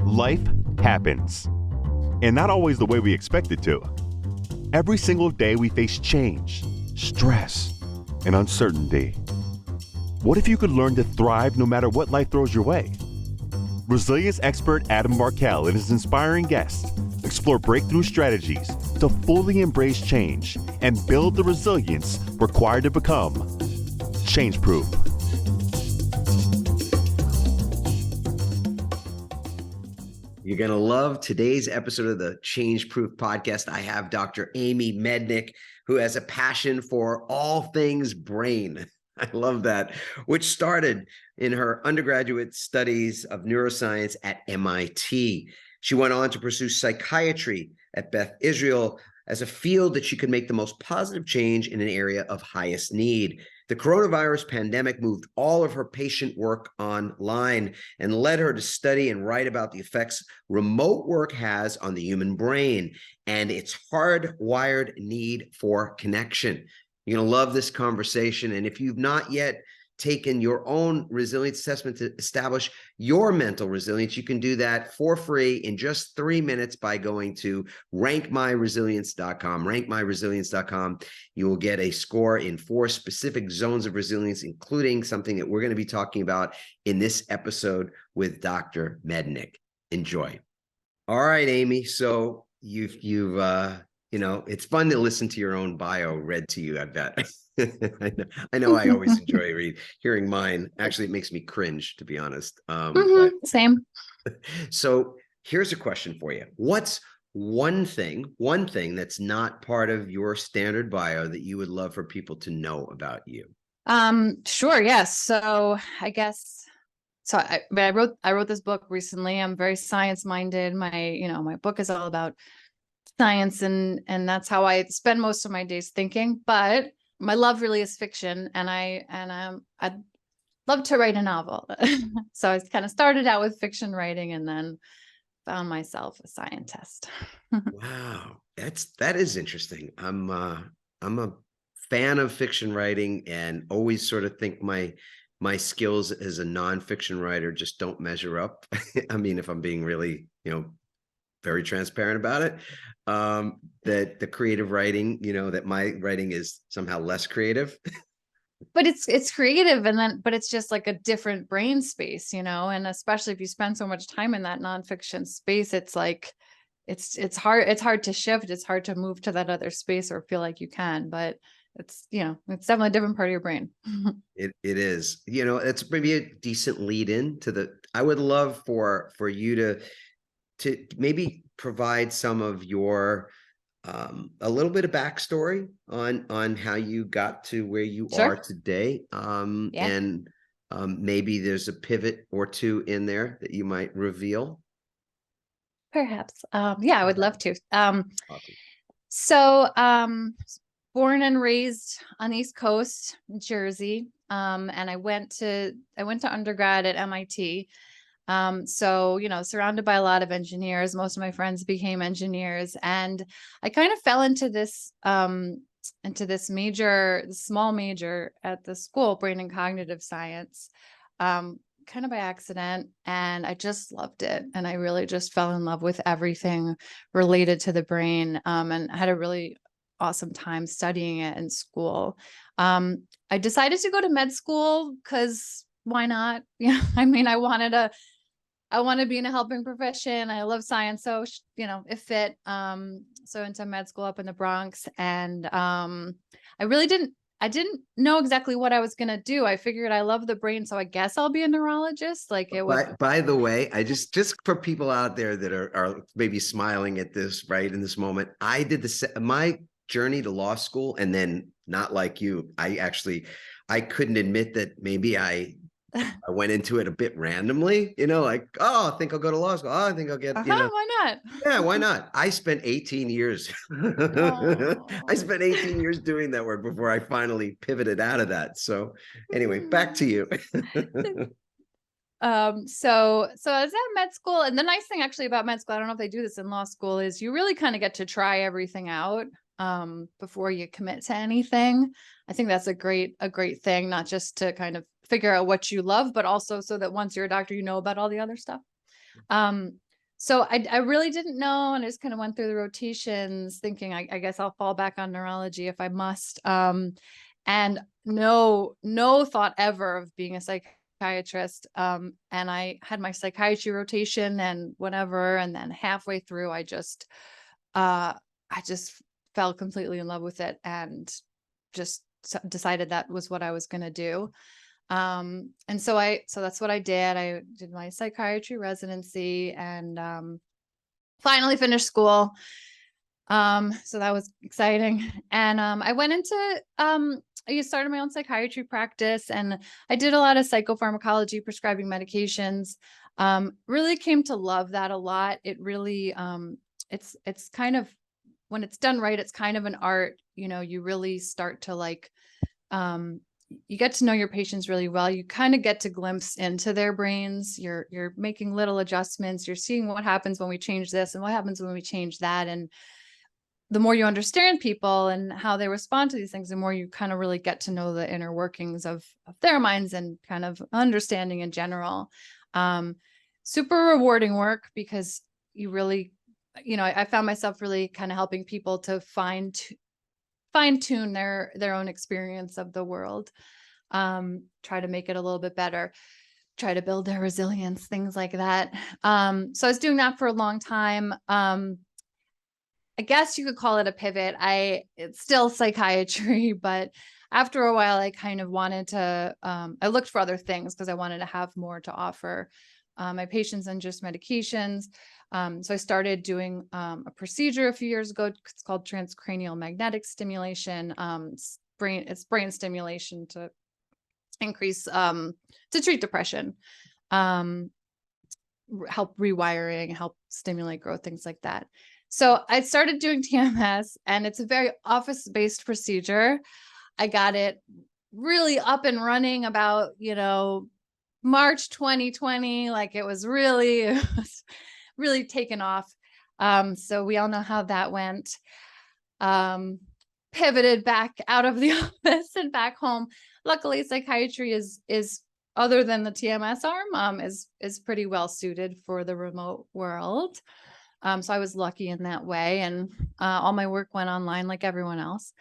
Life happens, and not always the way we expect it to. Every single day we face change, stress, and uncertainty. What if you could learn to thrive no matter what life throws your way? Resilience expert Adam Markell and his inspiring guests explore breakthrough strategies to fully embrace change and build the resilience required to become change-proof. You're going to love today's episode of the Change Proof podcast. I have Dr. Amy Mednick, who has a passion for all things brain. I love that, which started in her undergraduate studies of neuroscience at MIT. She went on to pursue psychiatry at Beth Israel as a field that she could make the most positive change in an area of highest need. The coronavirus pandemic moved all of her patient work online and led her to study and write about the effects remote work has on the human brain and its hardwired need for connection. You're going to love this conversation. And if you've not yet taken your own resilience assessment to establish your mental resilience, you can do that for free in just 3 minutes by going to rankmyresilience.com. Rankmyresilience.com. You will get a score in 4 specific zones of resilience, including something that we're going to be talking about in this episode with Dr. Mednick. Enjoy. All right, Amy. So you've it's fun to listen to your own bio read to you, I bet. I know I always enjoy hearing mine. Actually, it makes me cringe, to be honest. Same. So here's a question for you. What's one thing that's not part of your standard bio that you would love for people to know about you? Sure. Yes. So I guess, I wrote this book recently. I'm very science minded. My book is all about science and that's how I spend most of my days thinking, but my love really is fiction, and I'd love to write a novel. So I kind of started out with fiction writing and then found myself a scientist. Wow, that is interesting. I'm a fan of fiction writing and always sort of think my skills as a nonfiction writer just don't measure up. I mean, if I'm being really, very transparent about it, that the creative writing, that my writing is somehow less creative. But it's creative, but it's just like a different brain space, and especially if you spend so much time in that nonfiction space, it's like it's hard to shift. It's hard to move to that other space or feel like you can, but it's definitely a different part of your brain. It is, it's maybe a decent lead in to I would love for you to maybe provide some of your a little bit of backstory on how you got to where you Sure. are today. And maybe there's a pivot or two in there that you might reveal. Perhaps. I would love to. Awesome. So born and raised on the East Coast, Jersey. And I went to undergrad at MIT. Surrounded by a lot of engineers. Most of my friends became engineers, and I kind of fell into this small major at the school, brain and cognitive science, kind of by accident. And I just loved it. And I really just fell in love with everything related to the brain, and had a really awesome time studying it in school. I decided to go to med school because why not? I want to be in a helping profession. I love science. So, it fit. So into med school up in the Bronx. And I didn't know exactly what I was going to do. I figured I love the brain, so I guess I'll be a neurologist. By the way, I just for people out there that are maybe smiling at this, right, in this moment, I did my journey to law school. And then not like you, I couldn't admit that maybe I went into it a bit randomly, I think I'll go to law school. Oh, I think I'll get, why not? Yeah, why not? I spent 18 years. I spent 18 years doing that work before I finally pivoted out of that. So anyway, back to you. So I was at med school, and the nice thing actually about med school, I don't know if they do this in law school, is you really kind of get to try everything out before you commit to anything. I think that's a great thing, not just to kind of figure out what you love, but also so that once you're a doctor, you know about all the other stuff. So I really didn't know, and I just kind of went through the rotations thinking, I guess I'll fall back on neurology if I must. And no thought ever of being a psychiatrist. And I had my psychiatry rotation and whatever, and then halfway through, I just fell completely in love with it and just decided that was what I was going to do. And so that's what I did. I did my psychiatry residency and finally finished school. So that was exciting. And I went into I started my own psychiatry practice, and I did a lot of psychopharmacology, prescribing medications. Really came to love that a lot. It really it's kind of, when it's done right, it's kind of an art. You really start to like you get to know your patients really well. You kind of get to glimpse into their brains. You're making little adjustments. You're seeing what happens when we change this and what happens when we change that. And the more you understand people and how they respond to these things, the more you kind of really get to know the inner workings of their minds and kind of understanding in general. Super rewarding work, because you really, I found myself really kind of helping people to fine tune their own experience of the world, try to make it a little bit better, try to build their resilience, things like that. So I was doing that for a long time. I guess you could call it a pivot. It's still psychiatry, but after a while, I kind of wanted to, I looked for other things because I wanted to have more to offer my patients than just medications. So I started doing a procedure a few years ago. It's called transcranial magnetic stimulation. It's brain stimulation to increase, to treat depression, help rewiring, help stimulate growth, things like that. So I started doing TMS, and it's a very office-based procedure. I got it really up and running about, March 2020. Like it was really taken off. So we all know how that went. Pivoted back out of the office and back home. Luckily, psychiatry is other than the TMS arm, is pretty well suited for the remote world. So I was lucky in that way, and all my work went online like everyone else.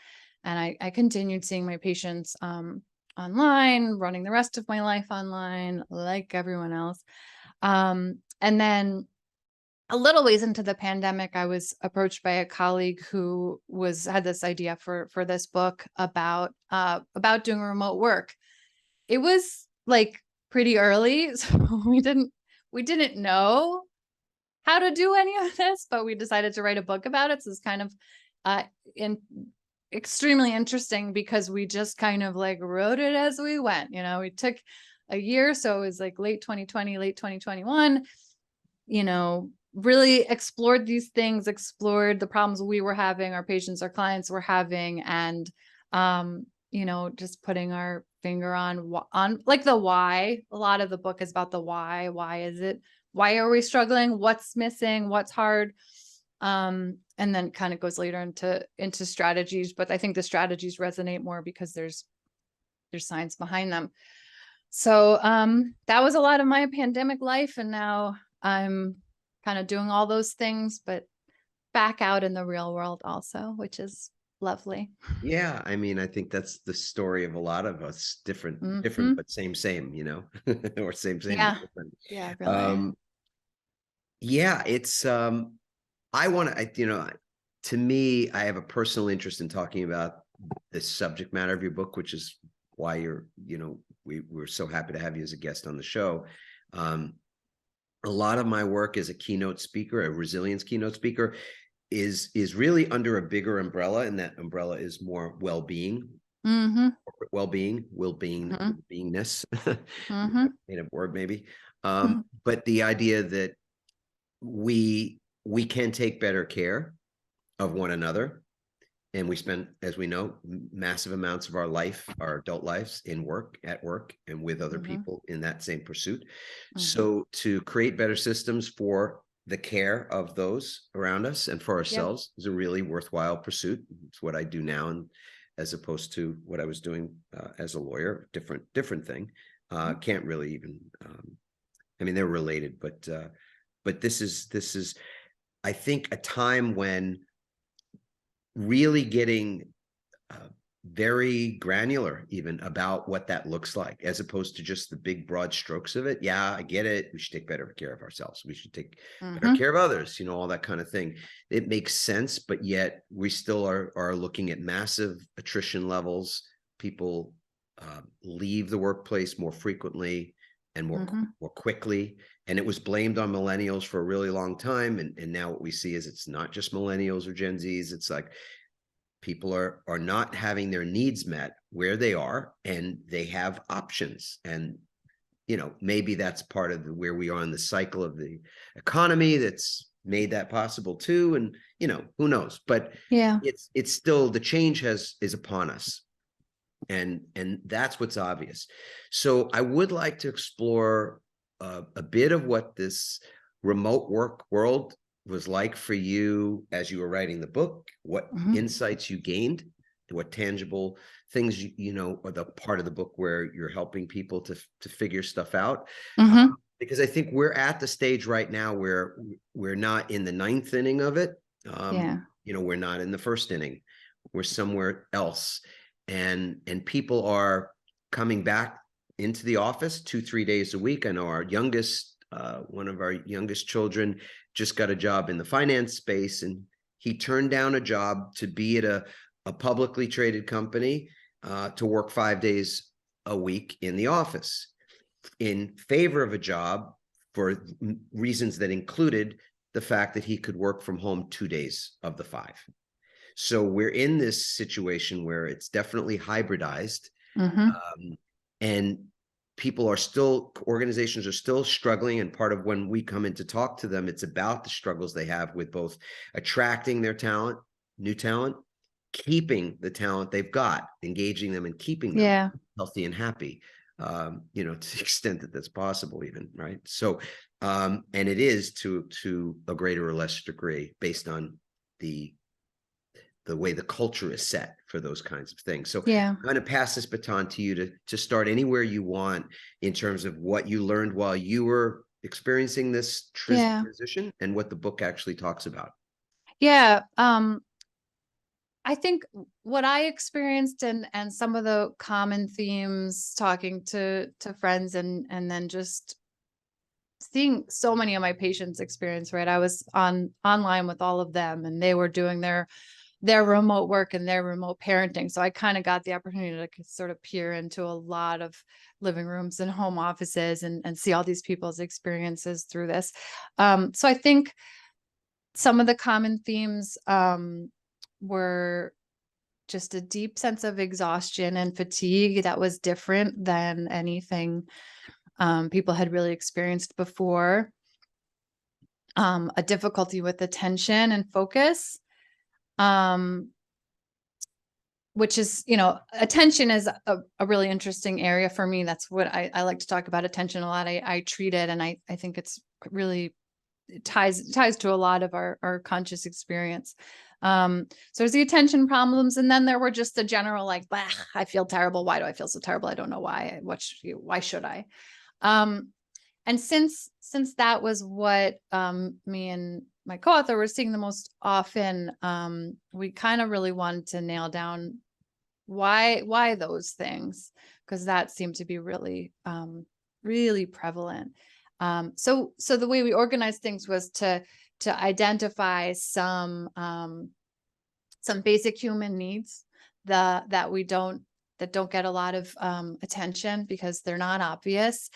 And I continued seeing my patients online, running the rest of my life online like everyone else. And then a little ways into the pandemic, I was approached by a colleague who had this idea for this book about doing remote work. It was like pretty early, so we didn't know how to do any of this, but we decided to write a book about it. So it's kind of extremely interesting because we just kind of like wrote it as we went. We took a year, so it was like late 2020, late 2021, really explored these things, explored the problems we were having, our patients, our clients were having, and just putting our finger on like the why. A lot of the book is about the why. Why is it? Why are we struggling? What's missing? What's hard? And then kind of goes later into strategies, but I think the strategies resonate more because there's science behind them. So that was a lot of my pandemic life, and now I'm kind of doing all those things, but back out in the real world also, which is lovely. Yeah, I mean, I think that's the story of a lot of us. Different, but same, or same, Yeah. different. Yeah, really. Yeah, it's I want to, to me, I have a personal interest in talking about the subject matter of your book, which is why we're so happy to have you as a guest on the show. A lot of my work as a keynote speaker, a resilience keynote speaker, is really under a bigger umbrella, and that umbrella is more well-being, beingness, made up word maybe. But the idea that we can take better care of one another, and we spend, as we know, massive amounts of our adult lives at work, and with other people in that same pursuit. So to create better systems for the care of those around us and for ourselves is a really worthwhile pursuit. It's what I do now, and as opposed to what I was doing as a lawyer, different thing. Can't really even, I mean, they're related, but But this is, I think, a time when really getting very granular even about what that looks like, as opposed to just the big broad strokes of it. Yeah, I get it. We should take better care of ourselves. We should take better care of others, all that kind of thing. It makes sense, but yet we still are looking at massive attrition levels. People leave the workplace more frequently and more quickly. And it was blamed on millennials for a really long time. And now what we see is it's not just millennials or Gen Zs. It's like people are not having their needs met where they are, and they have options. And, maybe that's part of where we are in the cycle of the economy that's made that possible too. And, who knows, but yeah, it's still, the change is upon us. And that's what's obvious. So I would like to explore a bit of what this remote work world was like for you as you were writing the book, what insights you gained, what tangible things, are the part of the book where you're helping people to figure stuff out. Because I think we're at the stage right now where we're not in the ninth inning of it. We're not in the first inning. We're somewhere else. And people are coming back into the office 2-3 days a week. I know our youngest, one of our youngest children just got a job in the finance space, and he turned down a job to be at a publicly traded company to work 5 days a week in the office in favor of a job for reasons that included the fact that he could work from home 2 days of the 5. So we're in this situation where it's definitely hybridized, and organizations are still struggling. And part of when we come in to talk to them, it's about the struggles they have with both attracting their talent, new talent, keeping the talent they've got, engaging them and keeping them healthy and happy, to the extent that that's possible even, right? So, and it is to a greater or lesser degree based on the way the culture is set for those kinds of things. So I'm going to pass this baton to you to start anywhere you want in terms of what you learned while you were experiencing this transition and what the book actually talks about. Yeah. I think what I experienced and some of the common themes talking to friends and then just seeing so many of my patients experience, right? I was online with all of them, and they were doing their remote work and their remote parenting. So I kind of got the opportunity to sort of peer into a lot of living rooms and home offices and see all these people's experiences through this. So I think some of the common themes were just a deep sense of exhaustion and fatigue that was different than anything people had really experienced before. A difficulty with attention and focus. Which is, attention is a really interesting area for me. That's what I like to talk about attention a lot. I treat it, and I think it's really, it ties to a lot of our conscious experience. So there's the attention problems. And then there were just the general, like, I feel terrible. Why do I feel so terrible? I don't know why. Why should I? And since that was what me and my co-author were seeing the most often, we kind of really wanted to nail down why those things, because that seemed to be really, really prevalent. So the way we organized things was to identify some basic human needs that don't get a lot of attention because they're not obvious.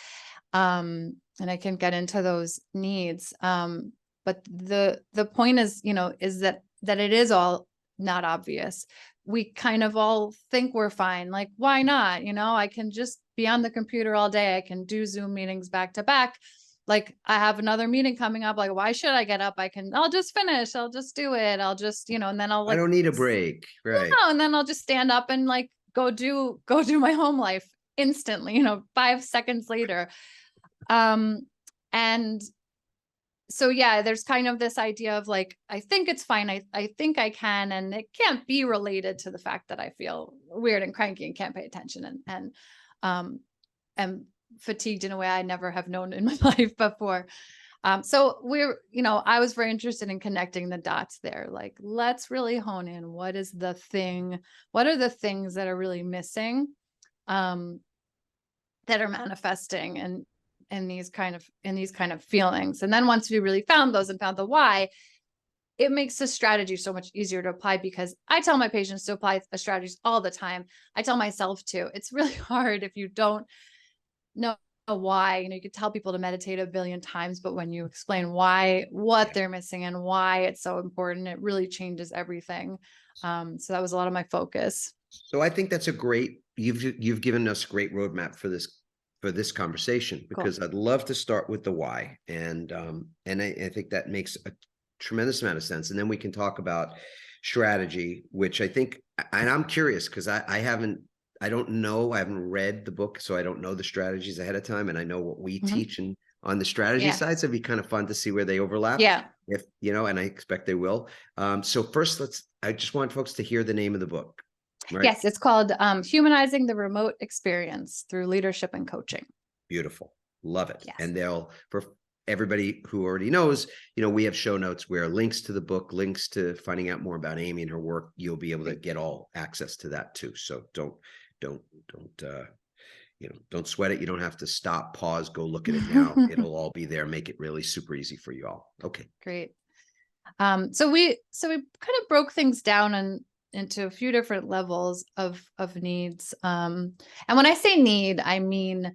And I can get into those needs. But the point is, is that it is all not obvious. We kind of all think we're fine. Like, why not? I can just be on the computer all day. I can do Zoom meetings back to back. Like, I have another meeting coming up. Like, why should I get up? I'll just finish. I'll just do it. I'll just, and then I'll, like, I don't need a break. Right. And then I'll just stand up and, like, go do my home life instantly, 5 seconds later. And so, there's kind of this idea of, like, I think it's fine. I think I can, and it can't be related to the fact that I feel weird and cranky and can't pay attention and fatigued in a way I never have known in my life before. So I was very interested in connecting the dots there. Like, let's really hone in. What are the things that are really missing, that are manifesting in these kind of feelings. And then once we really found those and found the why, it makes the strategy so much easier to apply, because I tell my patients to apply strategies all the time. I tell myself to. It's really hard if you don't know why. You could tell people to meditate a billion times, but when you explain what they're missing and why it's so important, it really changes everything. So that was a lot of my focus. So I think that's you've given us a great roadmap for this conversation, because Cool. I'd love to start with the why. And I think that makes a tremendous amount of sense. And then we can talk about strategy, which I think, and I'm curious because I haven't read the book, so I don't know the strategies ahead of time. And I know what we teach and on the strategy side. So it'd be kind of fun to see where they overlap. Yeah. If, and I expect they will. So first, I just want folks to hear the name of the book. Right? Yes, it's called Humanizing the Remote Experience Through Leadership and Coaching. Beautiful. Love it. Yes. And for everybody who already knows, we have show notes where links to the book, links to finding out more about Amy and her work, you'll be able to get all access to that too. So don't sweat it. You don't have to stop, pause, go look at it now. It'll all be there. Make it really super easy for you all. Okay. Great. So we kind of broke things down into a few different levels of needs. And when I say need, I mean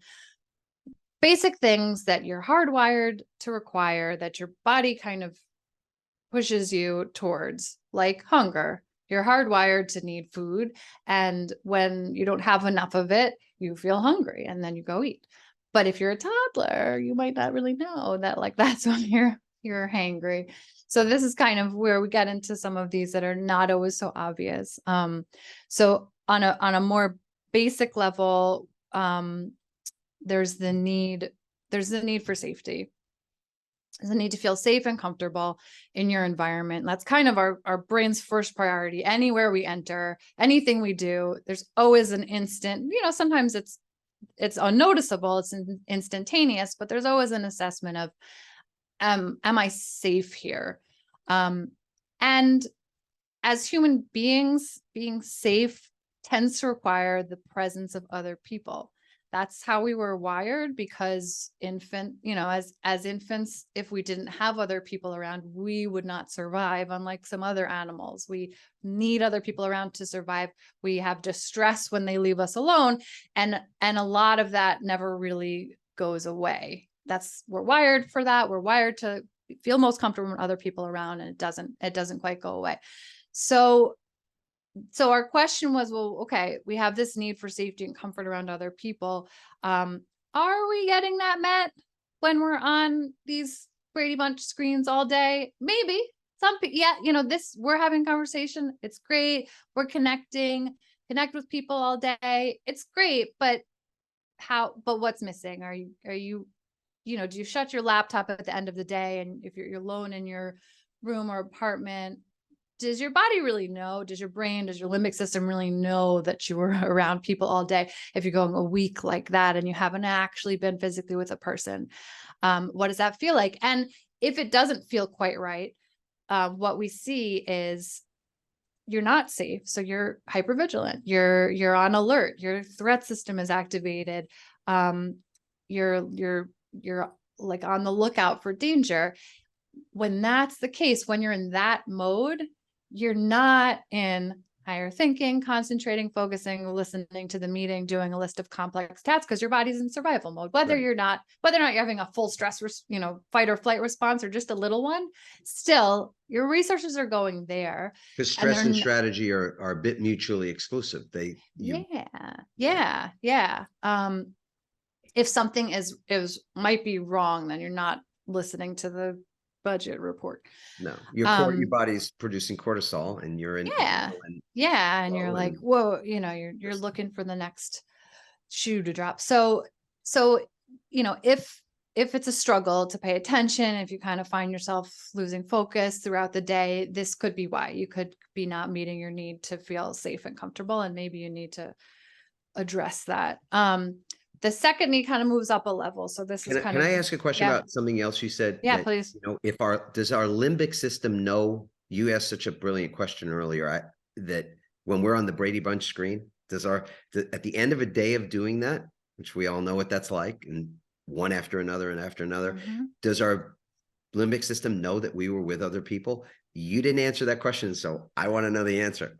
basic things that you're hardwired to require, that your body kind of pushes you towards, like hunger. You're hardwired to need food. And when you don't have enough of it, you feel hungry and then you go eat. But if you're a toddler, you might not really know that, like, that's when you're hangry. So this is kind of where we get into some of these that are not always so obvious. So on a more basic level, there's the need for safety. There's a need to feel safe and comfortable in your environment. That's kind of our brain's first priority. Anywhere we enter, anything we do, there's always an instant, sometimes it's unnoticeable, it's instantaneous, but there's always an assessment of, am I safe here? And as human beings, being safe tends to require the presence of other people. That's how we were wired, because as infants, if we didn't have other people around, we would not survive, unlike some other animals. We need other people around to survive. We have distress when they leave us alone. And a lot of that never really goes away. We're wired for that. We're wired to feel most comfortable when other people around, and it doesn't quite go away. So our question was, well, okay, we have this need for safety and comfort around other people. Are we getting that met when we're on these Brady Bunch screens all day? Maybe. We're having conversation. It's great. We're connect with people all day. It's great, but what's missing? Are you do you shut your laptop at the end of the day, and if you're alone in your room or apartment, does your body really know? Does your brain, does your limbic system really know that you were around people all day? If you're going a week like that and you haven't actually been physically with a person, what does that feel like? And if it doesn't feel quite right, what we see is you're not safe. So you're hypervigilant. You're on alert. Your threat system is activated. You're like on the lookout for danger. When that's the case, when you're in that mode, you're not in higher thinking, concentrating, focusing, listening to the meeting, doing a list of complex tasks, because your body's in survival mode. Whether or not you're having a full stress, fight or flight response, or just a little one, still your resources are going there. Because stress and strategy are a bit mutually exclusive. Yeah. If something might be wrong, then you're not listening to the budget report. No, your body's producing cortisol, and you're in. And you're like, whoa, you're looking for the next shoe to drop. So if it's a struggle to pay attention, if you kind of find yourself losing focus throughout the day, this could be why. You could be not meeting your need to feel safe and comfortable, and maybe you need to address that. the second knee kind of moves up a level. So this is Can I ask a question about something else you said? Yeah, that, please. you know, does our limbic system know? You asked such a brilliant question earlier. That when we're on the Brady Bunch screen, at the end of a day of doing that, which we all know what that's like, and one after another and after another, does our limbic system know that we were with other people? You didn't answer that question, so I want to know the answer.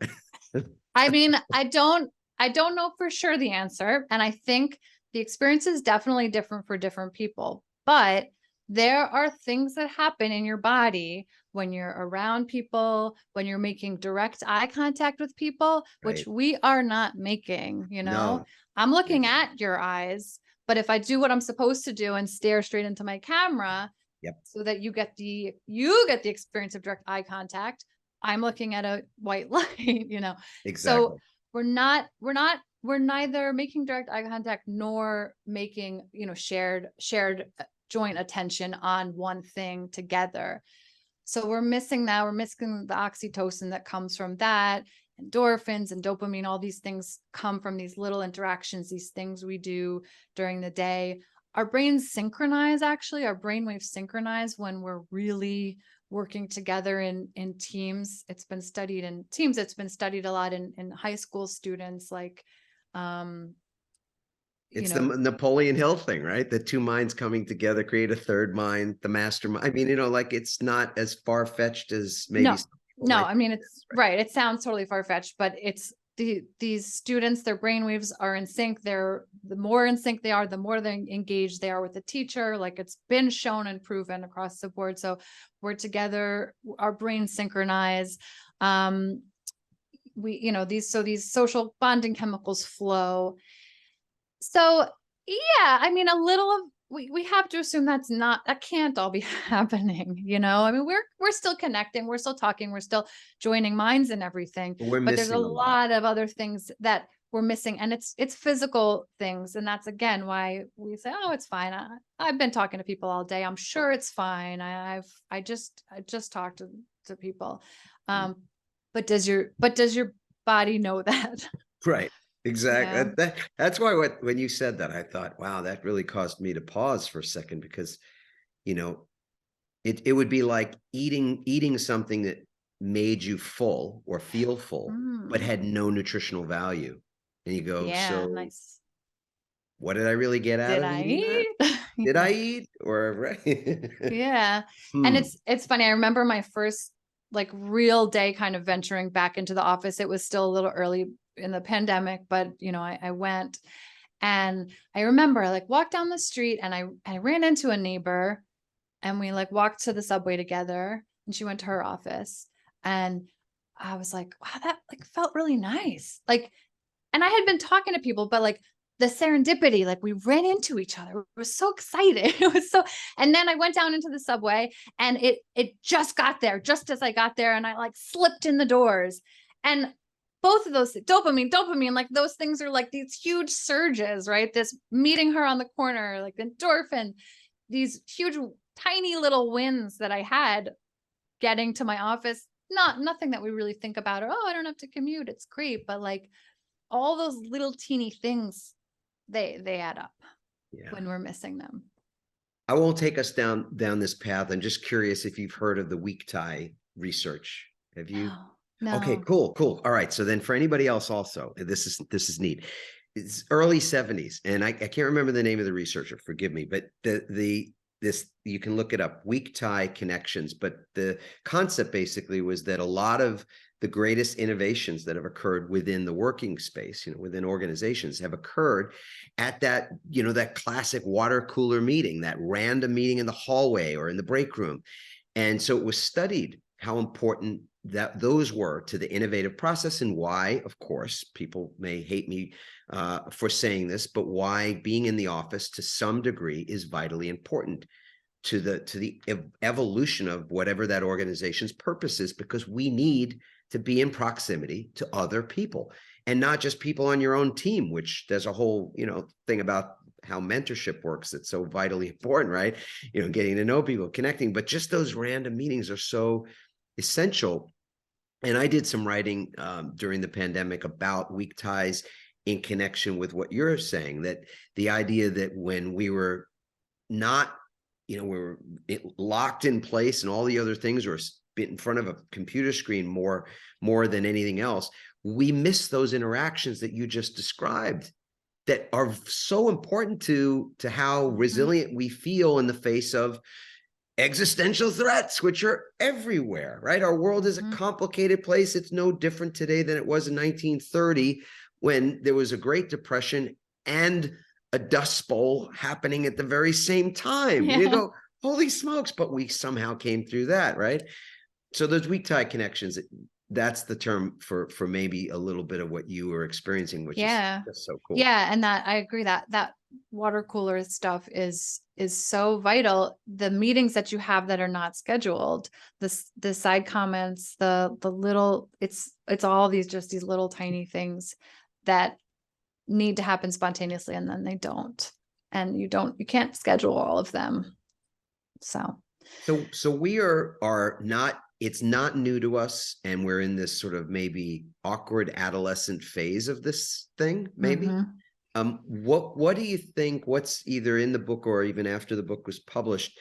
I mean, I don't know for sure the answer. And I think the experience is definitely different for different people. But there are things that happen in your body when you're around people, when you're making direct eye contact with people, which we are not making, you know. No. I'm looking at your eyes, but if I do what I'm supposed to do and stare straight into my camera, so that you get the experience of direct eye contact, I'm looking at a white light, you know. Exactly. So we're neither making direct eye contact nor making, you know, shared joint attention on one thing together. So we're missing that. We're missing the oxytocin that comes from that, endorphins and dopamine. All these things come from these little interactions, these things we do during the day. Our brains synchronize, actually. Our brainwaves synchronize when we're really working together in teams. It's been studied in teams. It's been studied a lot in high school students, like, it's the Napoleon Hill thing, right? The two minds coming together, create a third mind, the mastermind. I mean, you know, like, it's not as far-fetched as maybe. No, I mean, it's right. It sounds totally far-fetched, but it's these students, their brainwaves are in sync. The more in sync they are, the more engaged they are with the teacher. Like, it's been shown and proven across the board. So we're together, our brains synchronize. These social bonding chemicals flow. So yeah, I mean, a little of we have to assume that can't all be happening, you know. I mean, we're still connecting, we're still talking, we're still joining minds and everything, but there's a lot of other things that we're missing, and it's physical things. And that's again why we say, oh, it's fine. I've been talking to people all day, I'm sure it's fine. I just talked to people. But does your body know that? Right. Exactly. Yeah. That's why when you said that, I thought, wow, that really caused me to pause for a second, because, you know, it would be like eating something that made you full or feel full, but had no nutritional value. And you go, so nice. What did I really get out of eating that? Did I eat or Yeah. And it's funny. I remember my first like real day kind of venturing back into the office. It was still a little early in the pandemic, but you know, I went, and I remember I like walked down the street, and I ran into a neighbor, and we like walked to the subway together, and she went to her office, and I was like, wow, that like felt really nice. Like, and I had been talking to people, but like the serendipity, like we ran into each other. It was so exciting. It was so, and then I went down into the subway, and it just got there, just as I got there, and I like slipped in the doors, and both of those dopamine, like those things are like these huge surges, right? This meeting her on the corner, like endorphin, these huge, tiny little wins that I had getting to my office. Nothing that we really think about, or, oh, I don't have to commute, it's great. But like all those little teeny things, they add up when we're missing them. I won't take us down this path. I'm just curious if you've heard of the weak tie research. Have you? No. Okay, cool. All right. So then for anybody else also, this is neat. It's early 70s, and I can't remember the name of the researcher, forgive me, but this you can look it up, weak tie connections. But the concept basically was that a lot of the greatest innovations that have occurred within the working space, you know, within organizations, have occurred at that, you know, that classic water cooler meeting, that random meeting in the hallway or in the break room. And so it was studied how important that those were to the innovative process, and why, of course, people may hate me for saying this, but why being in the office to some degree is vitally important to the evolution of whatever that organization's purpose is, because we need to be in proximity to other people, and not just people on your own team, which there's a whole, you know, thing about how mentorship works that's so vitally important, right? You know, getting to know people, connecting, but just those random meetings are so essential. And I did some writing during the pandemic about weak ties in connection with what you're saying, that the idea that when we were not, we were locked in place and all the other things were in front of a computer screen more than anything else, we miss those interactions that you just described that are so important to how resilient we feel in the face of existential threats, which are everywhere, right? Our world is a complicated place. It's no different today than it was in 1930 when there was a Great Depression and a Dust Bowl happening at the very same time. Yeah. You go, holy smokes, but we somehow came through that, right? So those weak tie connections, that's the term for maybe a little bit of what you were experiencing, which is just so cool. Yeah, and that I agree that water cooler stuff is so vital. The meetings that you have that are not scheduled, the side comments, the little, it's all these little tiny things that need to happen spontaneously, and then they don't, and you can't schedule all of them. So we are not, it's not new to us, and we're in this sort of maybe awkward adolescent phase of this thing, maybe. What do you think, what's either in the book or even after the book was published,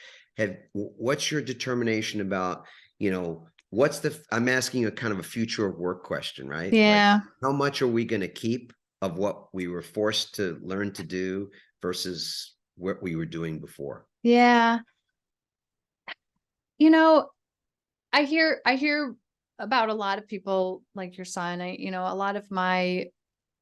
what's your determination about, I'm asking you a kind of a future of work question, right? Yeah. Like, how much are we going to keep of what we were forced to learn to do versus what we were doing before? Yeah. I hear about a lot of people like your son. A lot of my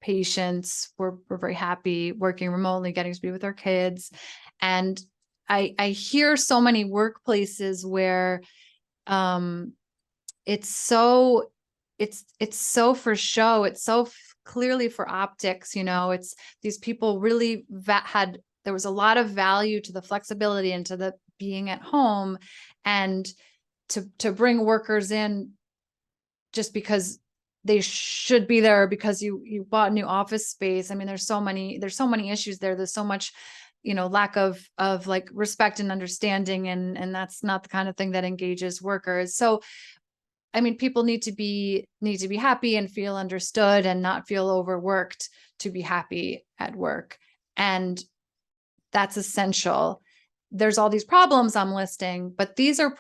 patients were very happy working remotely, getting to be with their kids. And I hear so many workplaces where it's so for show. It's so clearly for optics. It's these people really there was a lot of value to the flexibility and to the being at home, and to bring workers in just because they should be there because you bought new office space. I mean, there's so many issues there. There's so much, lack of like respect and understanding. And that's not the kind of thing that engages workers. So, I mean, people need to be happy and feel understood and not feel overworked to be happy at work. And that's essential. There's all these problems I'm listing, but these are not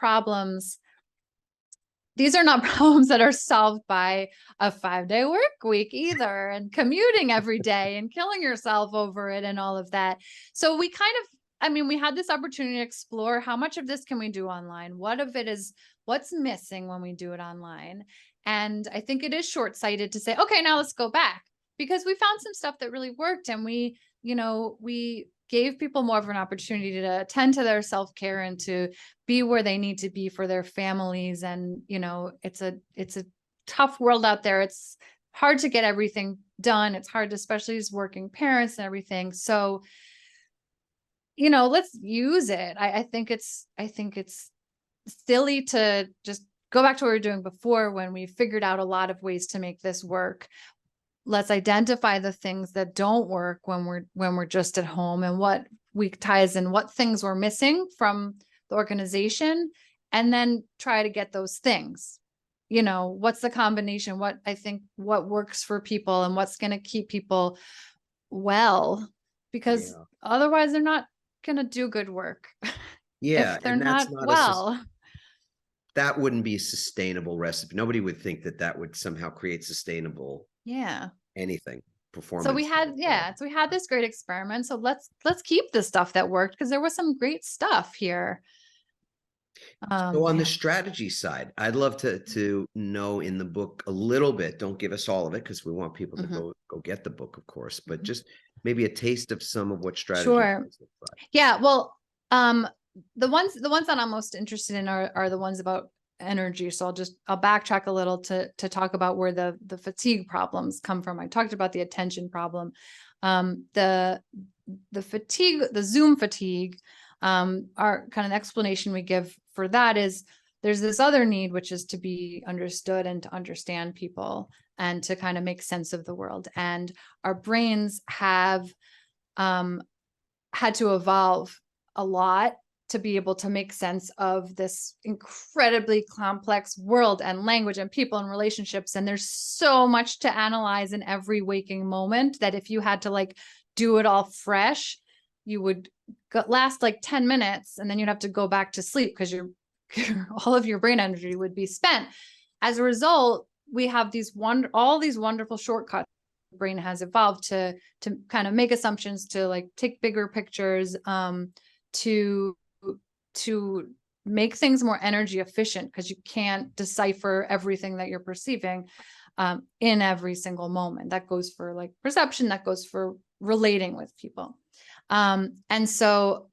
problems that are solved by a 5-day work week either, and commuting every day and killing yourself over it and all of that. So we we had this opportunity to explore how much of this can we do online? What of it is what's missing when we do it online? And I think it is short-sighted to say, okay, now let's go back, because we found some stuff that really worked, and we gave people more of an opportunity to attend to their self-care and to be where they need to be for their families. And, it's a tough world out there. It's hard to get everything done. It's hard, especially as working parents and everything. So, let's use it. I think it's silly to just go back to what we were doing before when we figured out a lot of ways to make this work. Let's identify the things that don't work when we're just at home, and what weak ties and what things we're missing from the organization, and then try to get those things. What's the combination? What works for people and what's going to keep people well, because otherwise they're not going to do good work. Yeah. If they're not well. That wouldn't be a sustainable recipe. Nobody would think that would somehow create sustainable anything performance. So we had this great experiment. So let's keep the stuff that worked, because there was some great stuff here. So on the strategy side, I'd love to know in the book a little bit. Don't give us all of it, because we want people to go get the book, of course, but just maybe a taste of some of what strategy. Sure. Yeah. Well, the ones that I'm most interested in are the ones about energy. So I'll backtrack a little to talk about where the fatigue problems come from. I talked about the attention problem. The fatigue, the Zoom fatigue, our kind of explanation we give for that is there's this other need, which is to be understood and to understand people and to kind of make sense of the world. And our brains have had to evolve a lot to be able to make sense of this incredibly complex world and language and people and relationships. And there's so much to analyze in every waking moment that if you had to like do it all fresh, you would last like 10 minutes and then you'd have to go back to sleep because all of your brain energy would be spent. As a result, we have all these wonderful shortcuts the brain has evolved to kind of make assumptions, to like take bigger pictures, to make things more energy efficient, because you can't decipher everything that you're perceiving in every single moment. That goes for like perception, that goes for relating with people. And so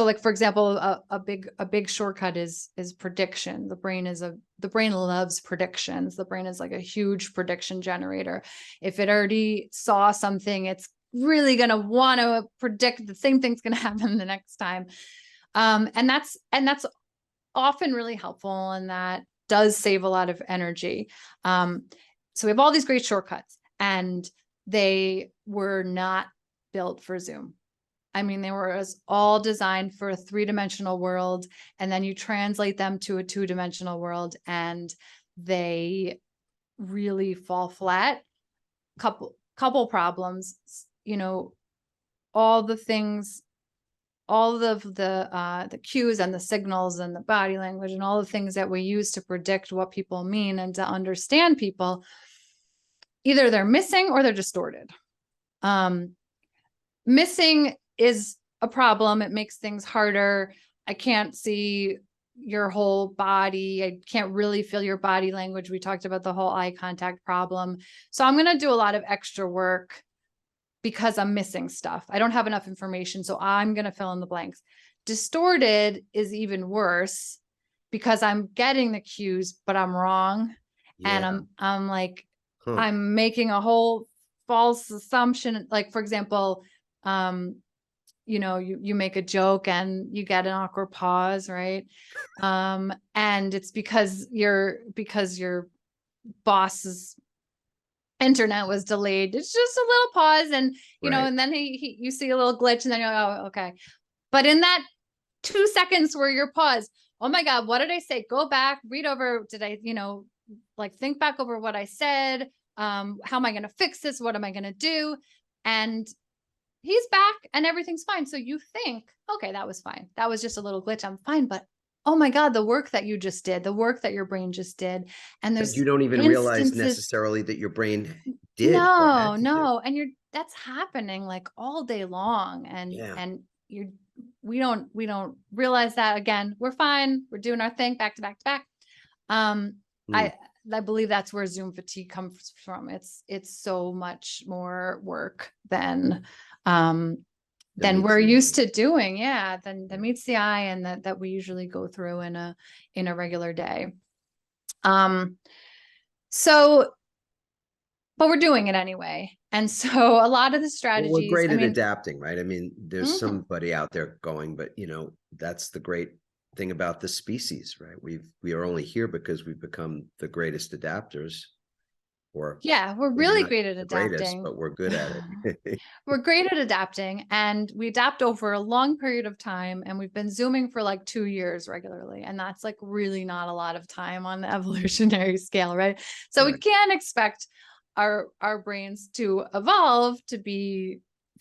like, for example, a big shortcut is prediction. The brain loves predictions. The brain is like a huge prediction generator. If it already saw something, it's really going to want to predict the same thing's going to happen the next time. And that's often really helpful, and that does save a lot of energy. So we have all these great shortcuts, and they were not built for Zoom. I mean, they were all designed for a 3-dimensional world, and then you translate them to a 2-dimensional world, and they really fall flat. Couple problems, all the things, all of the cues and the signals and the body language and all the things that we use to predict what people mean and to understand people, either they're missing or they're distorted. Missing is a problem. It makes things harder. I can't see your whole body. I can't really feel your body language. We talked about the whole eye contact problem. So I'm going to do a lot of extra work because I'm missing stuff. I don't have enough information, so I'm going to fill in the blanks. Distorted is even worse because I'm getting the cues, but I'm wrong. Yeah. And I'm like, I'm making a whole false assumption. Like, for example, you make a joke and you get an awkward pause, right? And it's because your boss's internet was delayed. It's just a little pause, and and then you see a little glitch, and then you're like, oh, okay. But in that 2 seconds where you're paused, oh my God, what did I say? Go back, read over. Did I, think back over what I said? How am I going to fix this? What am I going to do? And he's back and everything's fine. So you think, okay, that was fine. That was just a little glitch. I'm fine. But oh my God, the work that you just did, the work that your brain just did. And there's you don't even realize necessarily that your brain did. No. And that's happening like all day long. And we don't realize that. Again, we're fine. We're doing our thing back to back to back. I believe that's where Zoom fatigue comes from. It's so much more work than we're used to doing. Than meets the eye, and that we usually go through in a regular day. But we're doing it anyway. And so a lot of the strategies, we're great at adapting, right? I mean, there's somebody out there going, but that's the great thing about the species, right? We are only here because we've become the greatest adapters. We're really great at adapting, but we're good at it. We're great at adapting, and we adapt over a long period of time, and we've been Zooming for like 2 years regularly, and that's like really not a lot of time on the evolutionary scale, right? So we can't expect our brains to evolve to be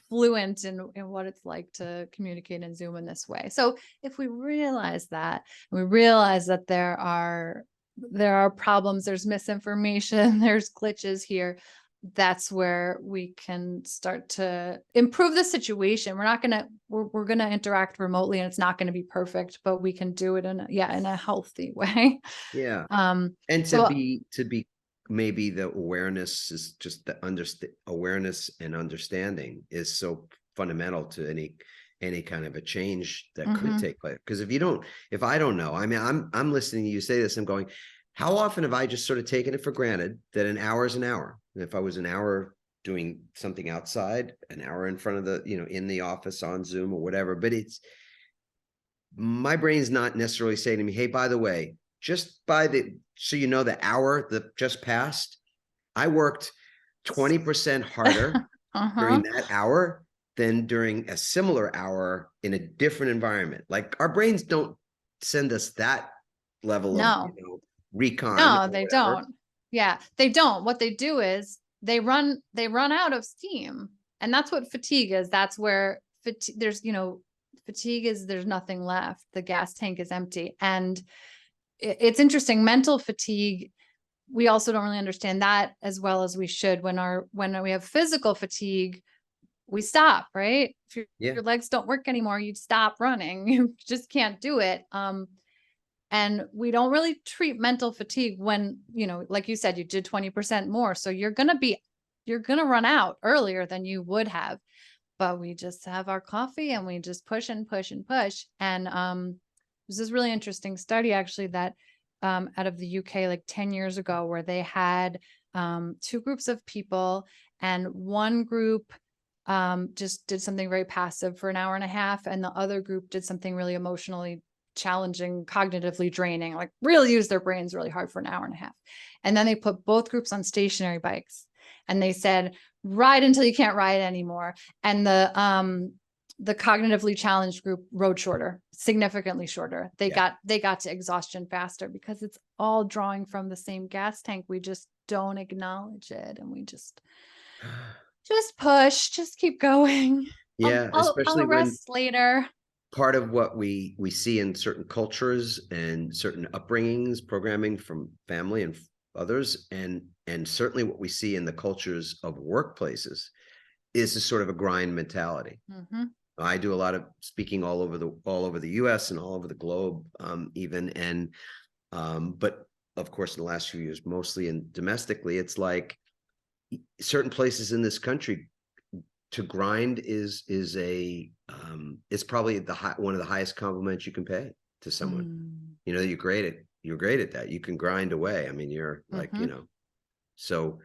fluent in what it's like to communicate and Zoom in this way. So if we realize that, and we realize that there are problems, there's misinformation, there's glitches here, that's where we can start to improve the situation. We're going to interact remotely, and it's not going to be perfect, but we can do it in a healthy way. Yeah. And to be maybe the awareness is just the awareness and understanding is so fundamental to any kind of a change that could take place. Because if I don't know, I mean, I'm listening to you say this, I'm going, how often have I just sort of taken it for granted that an hour is an hour? And if I was an hour doing something outside, an hour in front of the, in the office on Zoom or whatever, but my brain's not necessarily saying to me, hey, by the way, so the hour that just passed, I worked 20% harder during that hour than during a similar hour in a different environment. Like our brains don't send us that level of, No, recon no, or they whatever. don't. Yeah, they don't. What they do is they run out of steam. And that's what fatigue is. That's where there's, fatigue is there's nothing left. The gas tank is empty. And it's interesting. Mental fatigue, we also don't really understand that as well as we should. When we have physical fatigue, we stop, right? If your legs don't work anymore, you stop running. You just can't do it. And we don't really treat mental fatigue when, like you said, you did 20% more. So you're going to run out earlier than you would have, but we just have our coffee and we just push and push and push. And, there's this really interesting study actually that, out of the UK, like 10 years ago, where they had, two groups of people, and one group, just did something very passive for an hour and a half. And the other group did something really emotionally challenging, cognitively draining, like really use their brains really hard for an hour and a half. And then they put both groups on stationary bikes and they said, ride until you can't ride anymore. And the cognitively challenged group rode shorter, significantly shorter. They got to exhaustion faster because it's all drawing from the same gas tank. We just don't acknowledge it. And we just push, just keep going. Especially I'll rest later. Part of what we see in certain cultures and certain upbringings, programming from family and others, and certainly what we see in the cultures of workplaces is a sort of a grind mentality. Mm-hmm. I do a lot of speaking all over the US and all over the globe, even. And but of course, in the last few years, mostly and domestically, it's like certain places in this country, to grind is probably one of the highest compliments you can pay to someone. You're great at that. You can grind away. I mean, you're like, so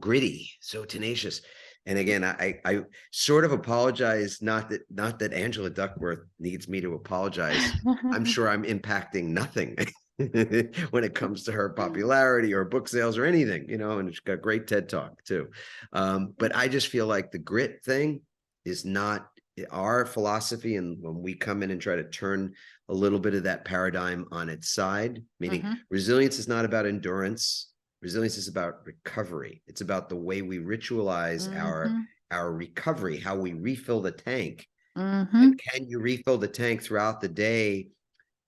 gritty, so tenacious. And again, I sort of apologize, not that Angela Duckworth needs me to apologize. I'm sure I'm impacting nothing when it comes to her popularity or book sales or anything, and she's got a great TED Talk too. But I just feel like the grit thing is not our philosophy. And when we come in and try to turn a little bit of that paradigm on its side, meaning resilience is not about endurance. Resilience is about recovery. It's about the way we ritualize our recovery, how we refill the tank. And can you refill the tank throughout the day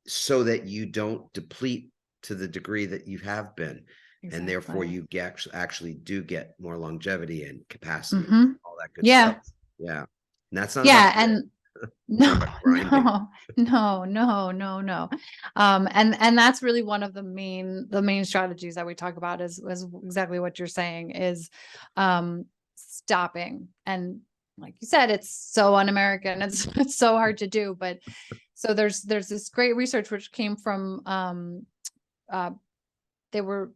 so that you don't deplete to the degree that you have been? Exactly. And therefore you actually do get more longevity and capacity, all that good stuff. Yeah. And that's not about and no. And that's really one of the main strategies that we talk about is exactly what you're saying is, stopping. And like you said, it's so un-American. It's so hard to do, but so there's this great research which came from, they were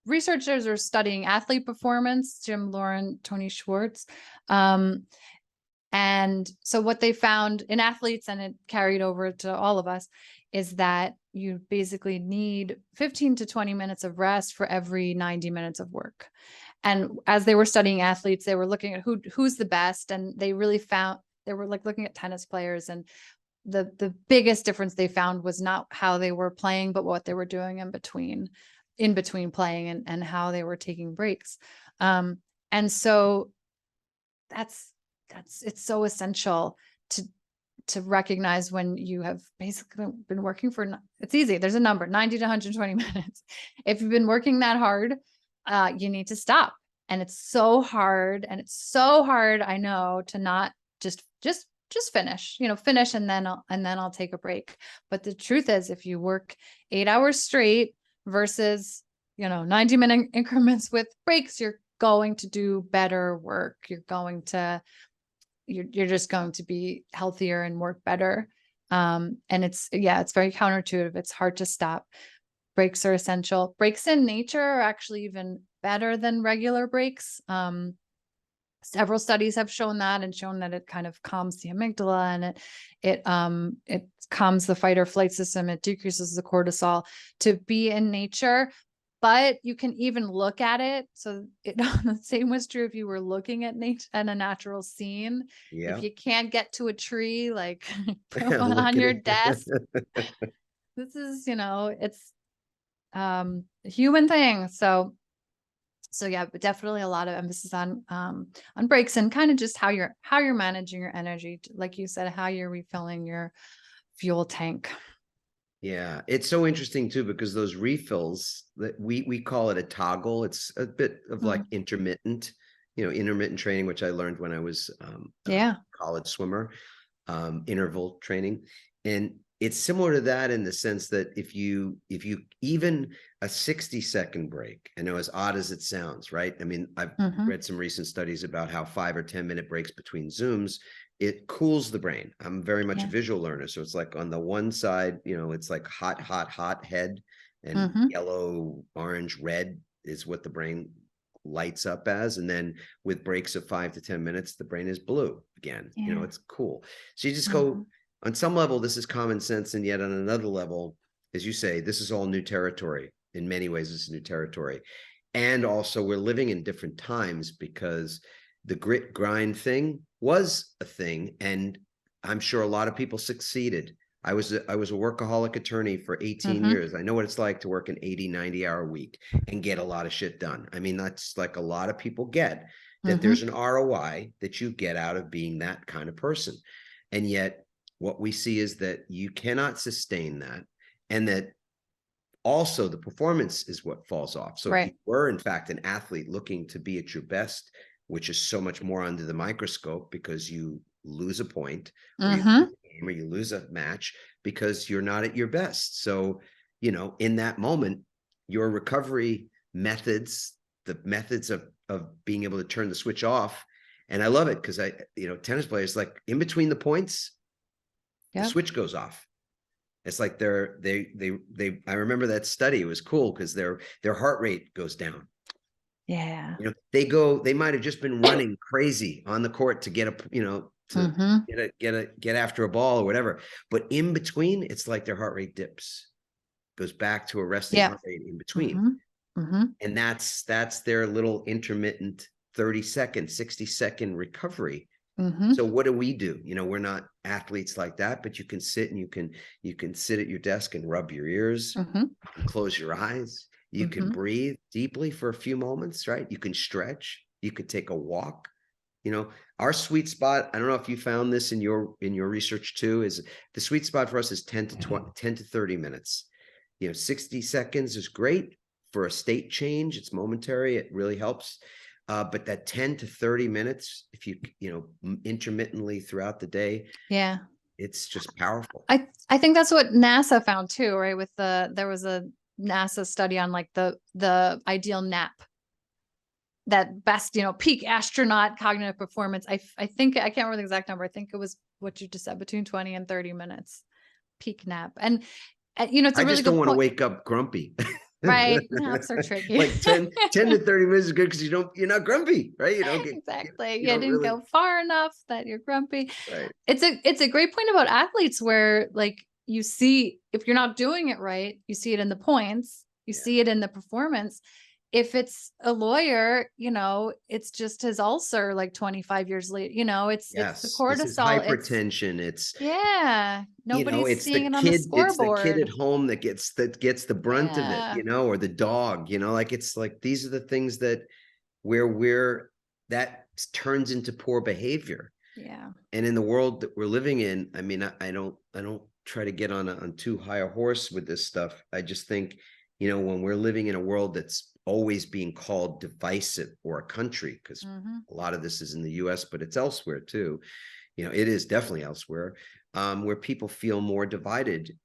researchers are studying athlete performance, Jim Lauren, Tony Schwartz. And so what they found in athletes, and it carried over to all of us, is that you basically need 15 to 20 minutes of rest for every 90 minutes of work. And as they were studying athletes, they were looking at who's the best. And they really found, they were like looking at tennis players, and the biggest difference they found was not how they were playing, but what they were doing in between playing and how they were taking breaks. And so it's so essential to recognize when you have basically been working it's easy. There's a number, 90 to 120 minutes. If you've been working that hard, you need to stop. And it's so hard. I know, to not just finish, and then I'll take a break. But the truth is, if you work 8 hours straight versus, 90-minute increments with breaks, you're going to do better work. You're just going to be healthier and work better. And it's very counterintuitive. It's hard to stop. Breaks are essential. Breaks in nature are actually even better than regular breaks. Several studies have shown that, and shown that it kind of calms the amygdala, and it calms the fight or flight system. It decreases the cortisol. To be in nature but you can even look at it. So the same was true if you were looking at nature and a natural scene. Yeah. If you can't get to a tree, like put Look one on at your it. desk. This is, it's a human thing. So yeah, but definitely a lot of emphasis on breaks and kind of just how you're managing your energy. Like you said, how you're refilling your fuel tank. Yeah, it's so interesting too, because those refills that we call it a toggle. It's a bit of like intermittent, intermittent training, which I learned when I was a college swimmer, interval training. And it's similar to that in the sense that if you even a 60-second break, I know as odd as it sounds, right? I mean, I've read some recent studies about how 5 or 10-minute breaks between Zooms, it cools the brain. I'm very much a visual learner. So it's like on the one side, it's like hot, hot, hot head, and yellow, orange, red is what the brain lights up as. And then with breaks of 5 to 10 minutes, the brain is blue again. It's cool. So you just go, on some level, this is common sense. And yet on another level, as you say, this is all new territory. In many ways, this is new territory. And also we're living in different times, because the grit grind thing was a thing. And I'm sure a lot of people succeeded. I was a workaholic attorney for 18 years. I know what it's like to work an 80, 90-hour week and get a lot of shit done. I mean, that's like a lot of people get, that there's an ROI that you get out of being that kind of person. And yet what we see is that you cannot sustain that, and that also the performance is what falls off. So if you were in fact an athlete looking to be at your best, which is so much more under the microscope, because you lose a point, or you lose a game, or you lose a match because you're not at your best. So, in that moment, your recovery methods, the methods of being able to turn the switch off. And I love it because tennis players, like in between the points, the switch goes off. It's like I remember that study. It was cool because their heart rate goes down. Yeah. They might have just been running crazy on the court to get get after a ball or whatever. But in between, it's like their heart rate dips, goes back to a resting heart rate in between. And that's their little intermittent 30-second, 60-second recovery. So what do? We're not athletes like that, but you can sit and you can sit at your desk and rub your ears, close your eyes. You can breathe deeply for a few moments, right? You can stretch, you could take a walk. Our sweet spot, I don't know if you found this in your research too, is the sweet spot for us is 10 to 30 minutes. 60 seconds is great for a state change. It's momentary. It really helps. But that 10 to 30 minutes, if you intermittently throughout the day, it's just powerful. I think that's what NASA found too, right? There was a NASA study on like the ideal nap, that best, peak astronaut cognitive performance. I think, I can't remember the exact number. I think it was what you just said, between 20 and 30 minutes peak nap. And it's a I really just don't want to point. wake up grumpy. Right. Naps are tricky. Like 10 to 30 minutes is good because you're not grumpy, right? You don't get exactly. You didn't really go far enough that you're grumpy. Right. It's a great point about athletes, where like you see, if you're not doing it right, you see it in the points, you see it in the performance. If it's a lawyer, it's just his ulcer like 25 years later, it's the cortisol. This is hypertension. It's nobody's it's seeing the it on kid, the scoreboard. It's the kid at home that gets the brunt of it, or the dog, like it's like these are the things that that turns into poor behavior. Yeah. And in the world that we're living in, I mean, I don't try to get on too high a horse with this stuff. I just think, when we're living in a world that's always being called divisive, or a country, because a lot of this is in the US, but it's elsewhere too. It is definitely elsewhere, where people feel more divided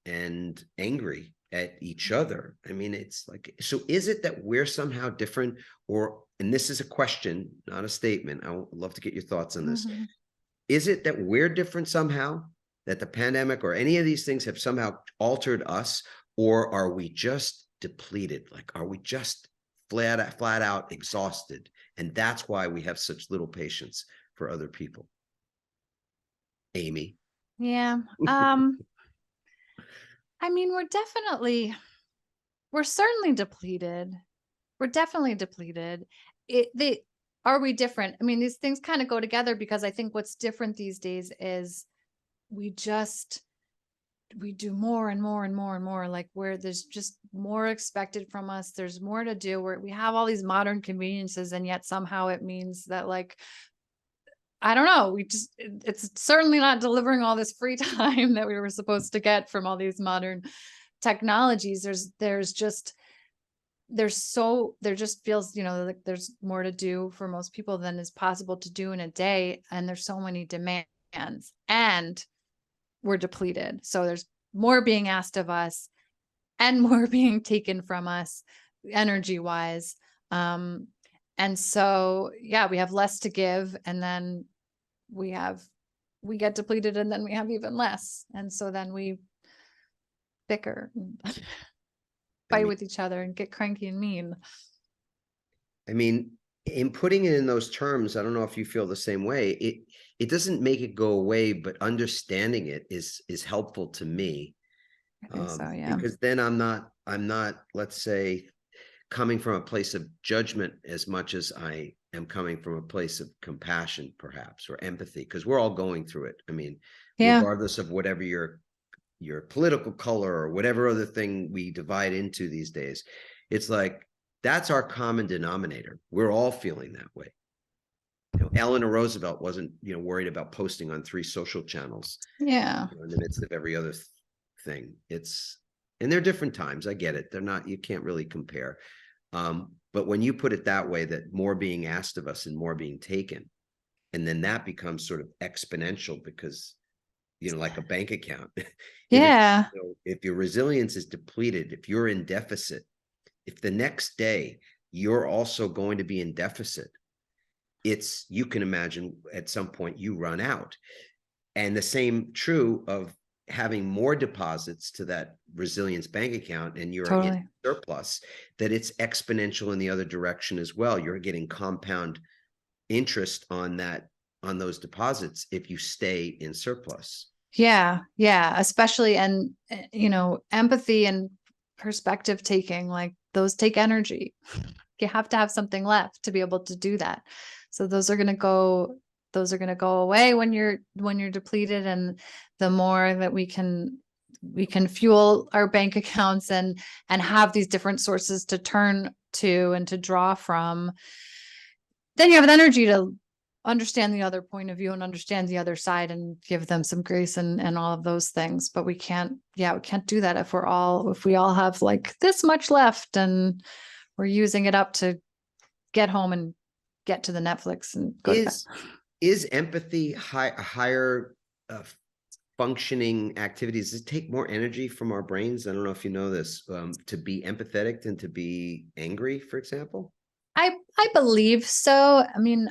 and angry at each other. I mean, it's like, so is it that we're somehow different, and this is a question, not a statement. I would love to get your thoughts on this. Is it that we're different somehow, that the pandemic or any of these things have somehow altered us, or are we just depleted? Like, are we just flat out exhausted? And that's why we have such little patience for other people. Amy. Yeah. I mean, we're definitely we're certainly depleted. We're definitely depleted. Are we different? I mean, these things kind of go together, because I think what's different these days is we do more and more and more and more, like where there's just more expected from us. There's more to do, where we have all these modern conveniences, and yet somehow it means that, like, I don't know, it's certainly not delivering all this free time that we were supposed to get from all these modern technologies. There just feels, like there's more to do for most people than is possible to do in a day. And there's so many demands, and we're depleted. So there's more being asked of us and more being taken from us energy wise. And so, yeah, we have less to give, and then we get depleted, and then we have even less. And so then we bicker, fight with each other, and get cranky and mean. I mean, in putting it in those terms, I don't know if you feel the same way. It doesn't make it go away, but understanding it is helpful to me. I think so, yeah. Because then I'm not, let's say, coming from a place of judgment as much as I am coming from a place of compassion, perhaps, or empathy, because we're all going through it. I mean, regardless of whatever your political color or whatever other thing we divide into these days, it's like, that's our common denominator. We're all feeling that way. Eleanor Roosevelt wasn't, worried about posting on 3 social channels. Yeah. In the midst of every other thing. And they're different times. I get it. They're not, you can't really compare. But when you put it that way, that more being asked of us and more being taken, and then that becomes sort of exponential, because, like a bank account. Yeah. If your resilience is depleted, if you're in deficit, if the next day you're also going to be in deficit, you can imagine at some point you run out. And the same true of having more deposits to that resilience bank account, and you're in surplus, that it's exponential in the other direction as well. You're getting compound interest on those deposits if you stay in surplus. Yeah. Especially, and empathy and perspective taking, like, those take energy. You have to have something left to be able to do that. So those are going to go away when you're depleted. And the more that we can fuel our bank accounts and have these different sources to turn to and to draw from, then you have the energy to understand the other point of view and understand the other side and give them some grace and all of those things. But we can't do that if we all have like this much left and we're using it up to get home and get to the Netflix and go to bed. Is empathy higher functioning activities? Does it take more energy from our brains? I don't know if you know this, to be empathetic than to be angry, for example? I believe so. I mean,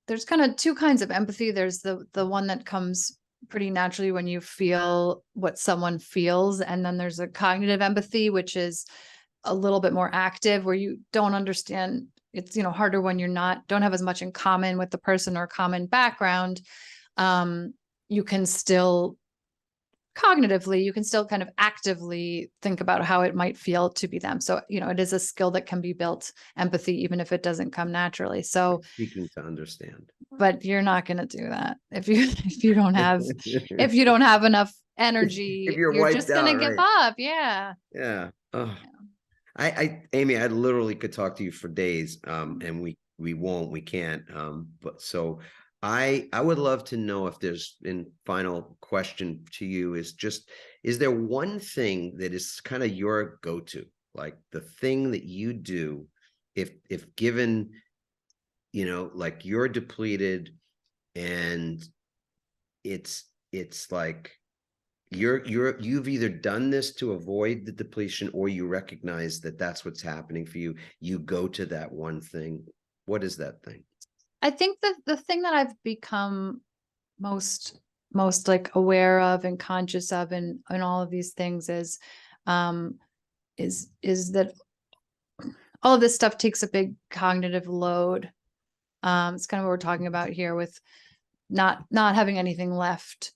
there's kind of 2 kinds of empathy. There's the one that comes pretty naturally when you feel what someone feels. And then there's a cognitive empathy, which is a little bit more active, where you don't understand. It's, harder when don't have as much in common with the person or common background. You can still cognitively, kind of actively think about how it might feel to be them. So, it is a skill that can be built, empathy, even if it doesn't come naturally. So speaking to understand, but you're not going to do that if you don't have enough energy. If you're just going to give up. Yeah. Yeah. Oh. Amy, I literally could talk to you for days, and we can't. But so I would love to know if there's, in final question to you, is there one thing that is kind of your go-to, like the thing that you do if given, like you're depleted and it's like you've either done this to avoid the depletion, or you recognize that that's what's happening for you. You go to that one thing. What is that thing? I think that the thing that I've become most like aware of and conscious of and all of these things is that all of this stuff takes a big cognitive load. It's kind of what we're talking about here with not having anything left.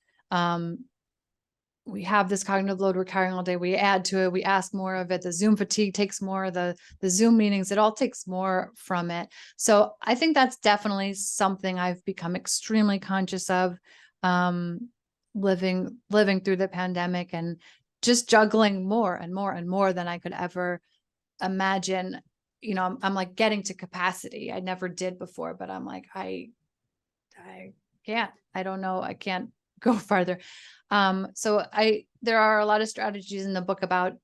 we have this cognitive load we're carrying all day. We add to it, we ask more of it. The Zoom fatigue takes more, the Zoom meetings, it all takes more from it. So I think that's definitely something I've become extremely conscious of, living through the pandemic, and just juggling more and more and more than I could ever imagine. You know, I'm like getting to capacity. I never did before, but I'm like, I can't, I don't know. I can't go farther. So there are a lot of strategies in the book about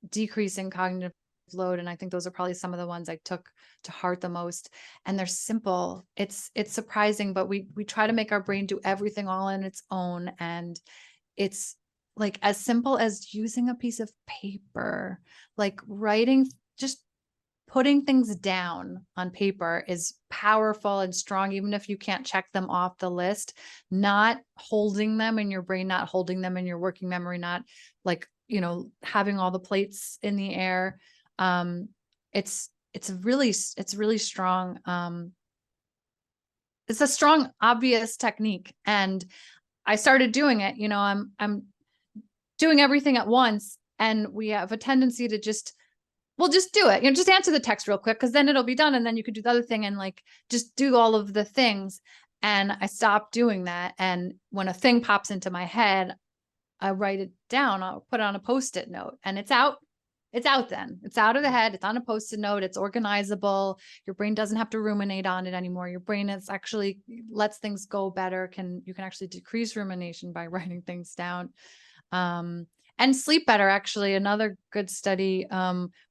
decreasing cognitive load. And I think those are probably some of the ones I took to heart the most. And they're simple. It's surprising, but we try to make our brain do everything all on its own. And it's like as simple as using a piece of paper, like writing, just putting things down on paper is powerful and strong, even if you can't check them off the list. Not holding them in your brain, not holding them in your working memory, not like, you know, having all the plates in the air. It's really strong. It's a strong, obvious technique. And I started doing it, you know, I'm doing everything at once, and we have a tendency to just do it. You know, just answer the text real quick, because then it'll be done. And then you could do the other thing and like just do all of the things. And I stopped doing that. And when a thing pops into my head, I write it down. I'll put it on a Post-it note, and it's out. It's out then. It's out of the head. It's on a Post-it note. It's organizable. Your brain doesn't have to ruminate on it anymore. Your brain is actually lets things go better. You can actually decrease rumination by writing things down. And sleep better. Actually, another good study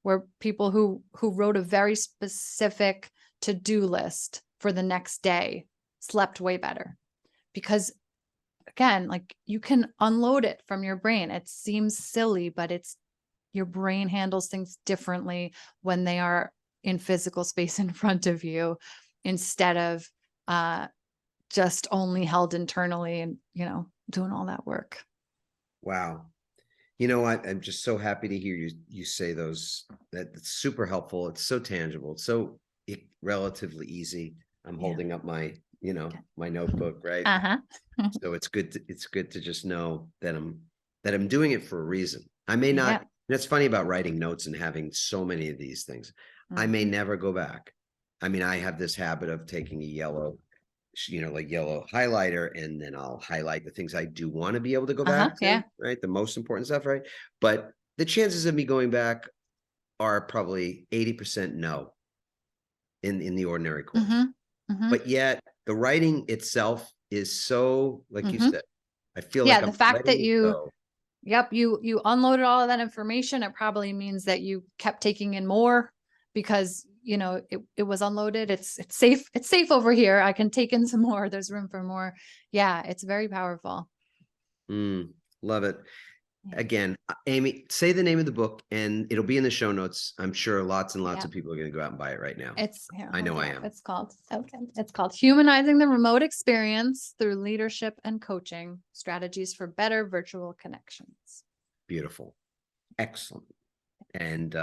where people who wrote a very specific to-do list for the next day slept way better, because again, like you can unload it from your brain. It seems silly, but your brain handles things differently when they are in physical space in front of you, instead of just only held internally and, you know, doing all that work. Wow. You know what? I'm just so happy to hear you say those. That's super helpful. It's so tangible. It's so relatively easy. I'm holding up my, you know, my notebook, right? So it's good to just know that I'm doing it for a reason. I may not. That's funny about writing notes and having so many of these things. I may never go back. I mean, I have this habit of taking a yellow, you know, like yellow highlighter, and then I'll highlight the things I do want to be able to go back to, right? The most important stuff, right? But the chances of me going back are probably 80% no in the ordinary course. But yet the writing itself is so, like you said, I feel like the fact that you unloaded all of that information, it probably means that you kept taking in more, because you know, it was unloaded. It's safe. It's safe over here. I can take in some more. There's room for more. Yeah. It's very powerful. Love it. Again, Amy, say the name of the book and it'll be in the show notes. I'm sure lots and lots of people are going to go out and buy it right now. I know I am. It's called Humanizing the Remote Experience Through Leadership and Coaching: Strategies for Better Virtual Connections. Beautiful. Excellent. And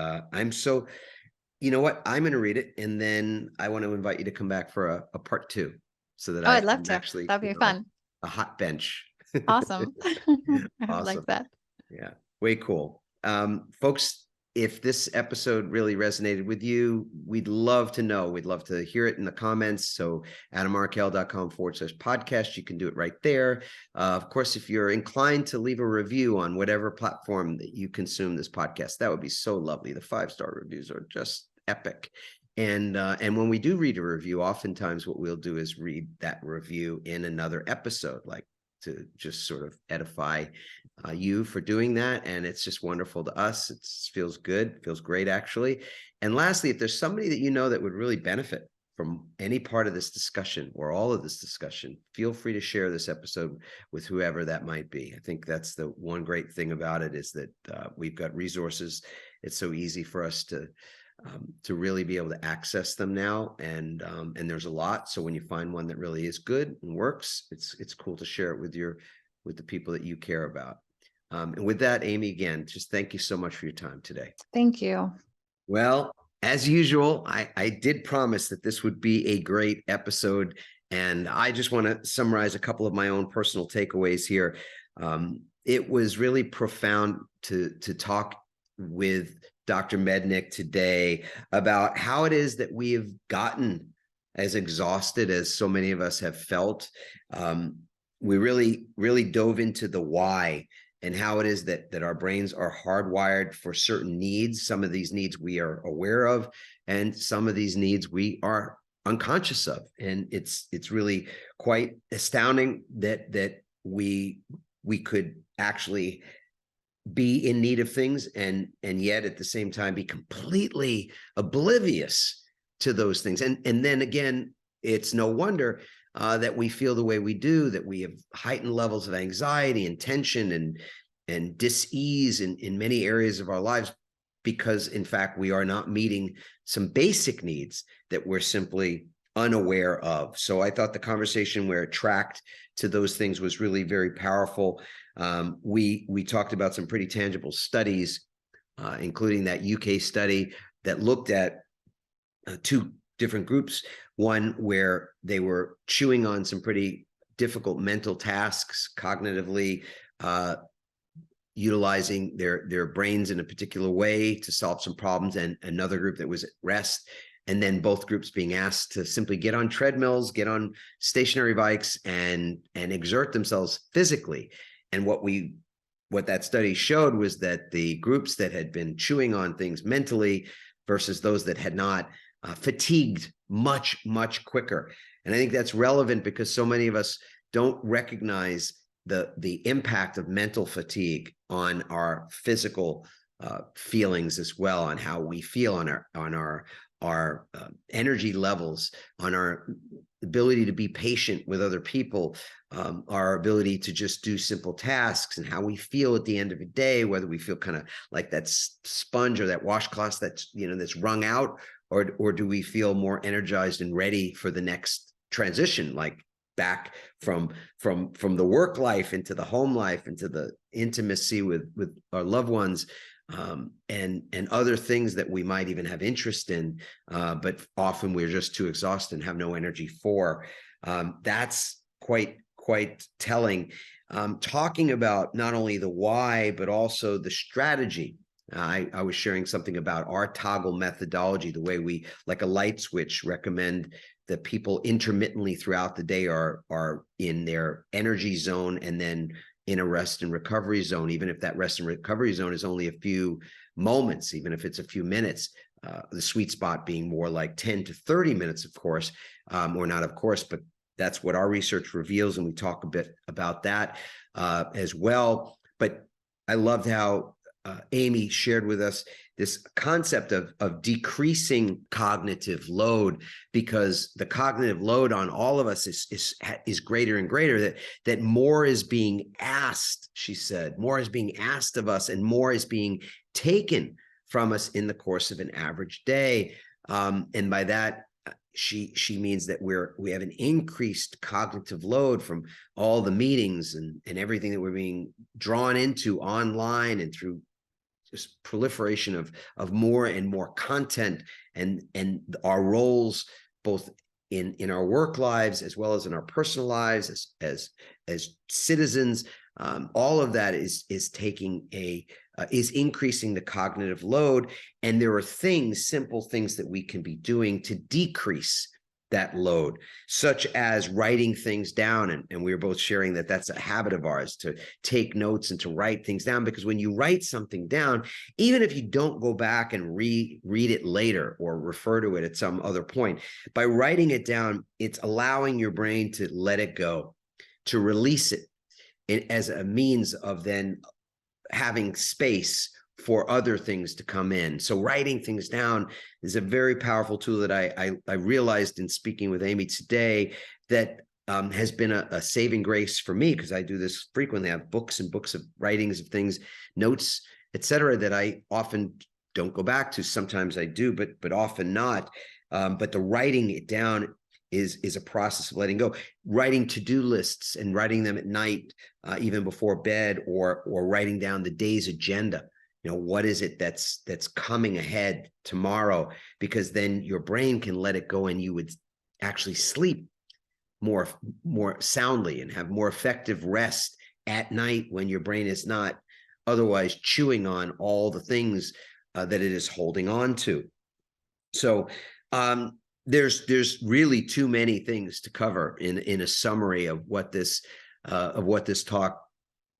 you know what? I'm going to read it, and then I want to invite you to come back for a part 2, so that I'd love to. Actually, that'd be fun. A hot bench. Awesome. Awesome. I like that. Yeah, way cool. Folks, if this episode really resonated with you, we'd love to know. We'd love to hear it in the comments. So adamarkel.com/podcast. You can do it right there. Of course, if you're inclined to leave a review on whatever platform that you consume this podcast, that would be so lovely. The 5-star reviews are just epic. And when we do read a review, oftentimes what we'll do is read that review in another episode, like to just sort of edify you for doing that. And it's just wonderful to us. It feels good, feels great, actually. And lastly, if there's somebody that you know that would really benefit from any part of this discussion or all of this discussion, feel free to share this episode with whoever that might be. I think that's the one great thing about it, is that we've got resources. It's so easy for us to really be able to access them now, and there's a lot. So when you find one that really is good and works, it's cool to share it with the people that you care about. And with that, Amy, again, just thank you so much for your time today. Thank you. Well, as usual, I did promise that this would be a great episode, and I just want to summarize a couple of my own personal takeaways here. it was really profound to talk with Dr. Mednick today about how it is that we have gotten as exhausted as so many of us have felt. We really dove into the why and how it is that our brains are hardwired for certain needs. Some of these needs we are aware of, and some of these needs we are unconscious of. And it's really quite astounding that we could actually be in need of things and yet at the same time be completely oblivious to those things. And then again, it's no wonder that we feel the way we do, that we have heightened levels of anxiety and tension and dis-ease in many areas of our lives, because in fact, we are not meeting some basic needs that we're simply unaware of. So I thought the conversation where it tracked to those things was really very powerful. We talked about some pretty tangible studies, including that UK study that looked at two different groups. One where they were chewing on some pretty difficult mental tasks cognitively, utilizing their brains in a particular way to solve some problems, and another group that was at rest. And then both groups being asked to simply get on treadmills, get on stationary bikes, and exert themselves physically. And what that study showed was that the groups that had been chewing on things mentally versus those that had not fatigued much quicker. And I think that's relevant because so many of us don't recognize the impact of mental fatigue on our physical feelings as well, on how we feel, on our energy levels, on our ability to be patient with other people, our ability to just do simple tasks, and how we feel at the end of a day, whether we feel kind of like that sponge or that washcloth that's wrung out, or do we feel more energized and ready for the next transition, like back from the work life into the home life, into the intimacy with our loved ones, and other things that we might even have interest in, but often we're just too exhausted and have no energy for. That's quite telling. Talking about not only the why, but also the strategy. I was sharing something about our toggle methodology, the way we, like a light switch, recommend that people intermittently throughout the day are in their energy zone and then in a rest and recovery zone, even if that rest and recovery zone is only a few moments, even if it's a few minutes, the sweet spot being more like 10 to 30 minutes, of course, or not, of course, but that's what our research reveals. And we talk a bit about that as well. But I loved how Amy shared with us this concept of decreasing cognitive load, because the cognitive load on all of us is greater and greater, that more is being asked, she said, more is being asked of us, and more is being taken from us in the course of an average day. And by that, she means that we have an increased cognitive load from all the meetings and everything that we're being drawn into online and through just proliferation of more and more content, and our roles both in our work lives as well as in our personal lives as citizens. All of that is increasing the cognitive load, and there are simple things that we can be doing to decrease that load, such as writing things down. And we were both sharing that that's a habit of ours, to take notes and to write things down, because when you write something down, even if you don't go back and read it later or refer to it at some other point, by writing it down, it's allowing your brain to let it go, to release it as a means of then having space for other things to come in. So writing things down is a very powerful tool that I realized in speaking with Amy today that has been a saving grace for me, because I do this frequently. I have books and books of writings of things, notes, etc., that I often don't go back to. Sometimes I do, but often not. But the writing it down is a process of letting go. Writing to-do lists and writing them at night, even before bed, or writing down the day's agenda. What is it that's coming ahead tomorrow? Because then your brain can let it go, and you would actually sleep more soundly and have more effective rest at night when your brain is not otherwise chewing on all the things that it is holding on to. So there's really too many things to cover in a summary of what this talk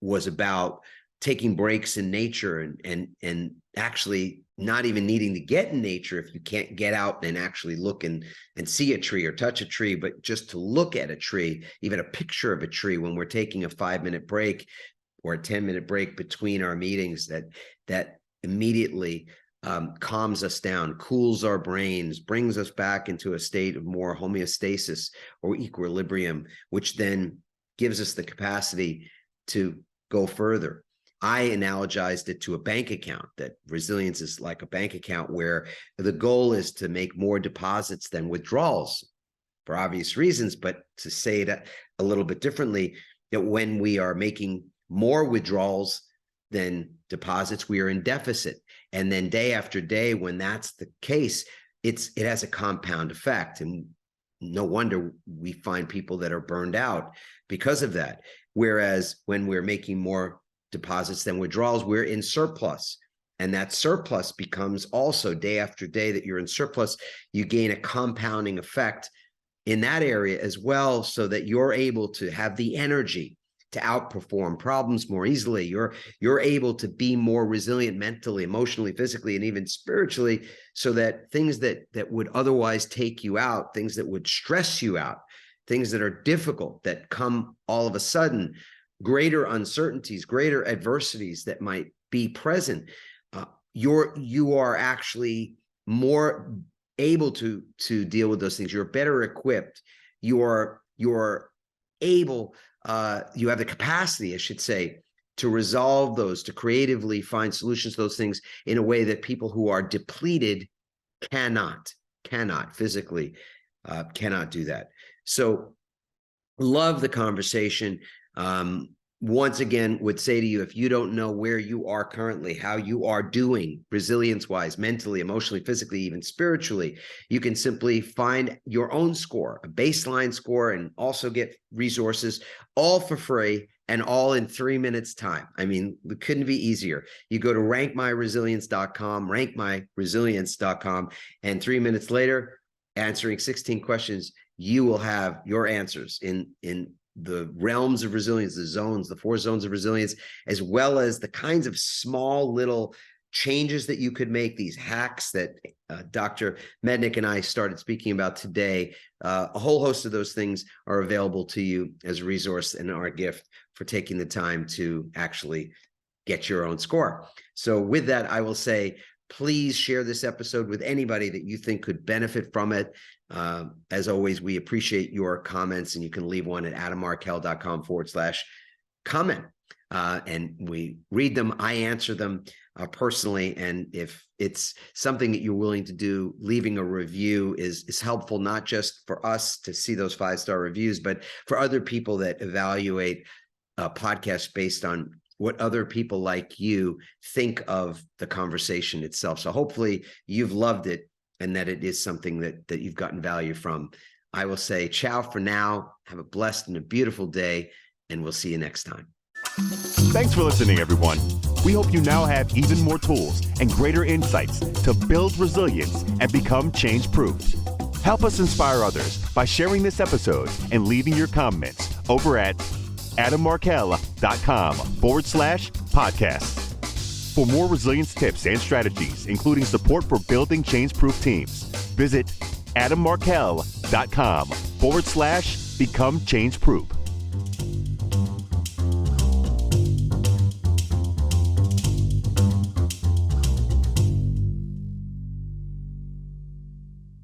was about. Taking breaks in nature and actually not even needing to get in nature if you can't get out and actually look and see a tree or touch a tree, but just to look at a tree, even a picture of a tree when we're taking a 5-minute break or a 10-minute break between our meetings, that immediately calms us down, cools our brains, brings us back into a state of more homeostasis or equilibrium, which then gives us the capacity to go further. I analogized it to a bank account, that resilience is like a bank account where the goal is to make more deposits than withdrawals for obvious reasons. But to say it a little bit differently, that when we are making more withdrawals than deposits, we are in deficit. And then day after day, when that's the case, it has a compound effect. And no wonder we find people that are burned out because of that. Whereas when we're making more deposits than withdrawals, we're in surplus. And that surplus becomes also day after day that you're in surplus, you gain a compounding effect in that area as well, so that you're able to have the energy to outperform problems more easily. You're able to be more resilient mentally, emotionally, physically, and even spiritually, so that things that would otherwise take you out, things that would stress you out, things that are difficult, that come all of a sudden, greater uncertainties, greater adversities that might be present, you are actually more able to deal with those things. You're better equipped. You're able, you have the capacity, I should say, to resolve those, to creatively find solutions to those things in a way that people who are depleted cannot physically, cannot do that. So love the conversation. Once again, would say to you, if you don't know where you are currently, how you are doing resilience-wise, mentally, emotionally, physically, even spiritually, you can simply find your own score, a baseline score, and also get resources all for free and all in 3 minutes time. I mean, it couldn't be easier. You go to rankmyresilience.com, rankmyresilience.com, and 3 minutes later, answering 16 questions, you will have your answers in the realms of resilience, the zones, the 4 zones of resilience, as well as the kinds of small little changes that you could make, these hacks that Dr. Mednick and I started speaking about today. A whole host of those things are available to you as a resource and our gift for taking the time to actually get your own score. So with that, I will say, please share this episode with anybody that you think could benefit from it. As always, we appreciate your comments, and you can leave one at adammarkel.com/comment. And we read them. I answer them personally. And if it's something that you're willing to do, leaving a review is helpful, not just for us to see those 5-star reviews, but for other people that evaluate podcasts based on what other people like you think of the conversation itself. So hopefully you've loved it and that it is something that you've gotten value from. I will say ciao for now. Have a blessed and a beautiful day, and we'll see you next time. Thanks for listening, everyone. We hope you now have even more tools and greater insights to build resilience and become change-proof. Help us inspire others by sharing this episode and leaving your comments over at adammarkel.com/podcast. For more resilience tips and strategies, including support for building change-proof teams, visit adammarkel.com/become change-proof.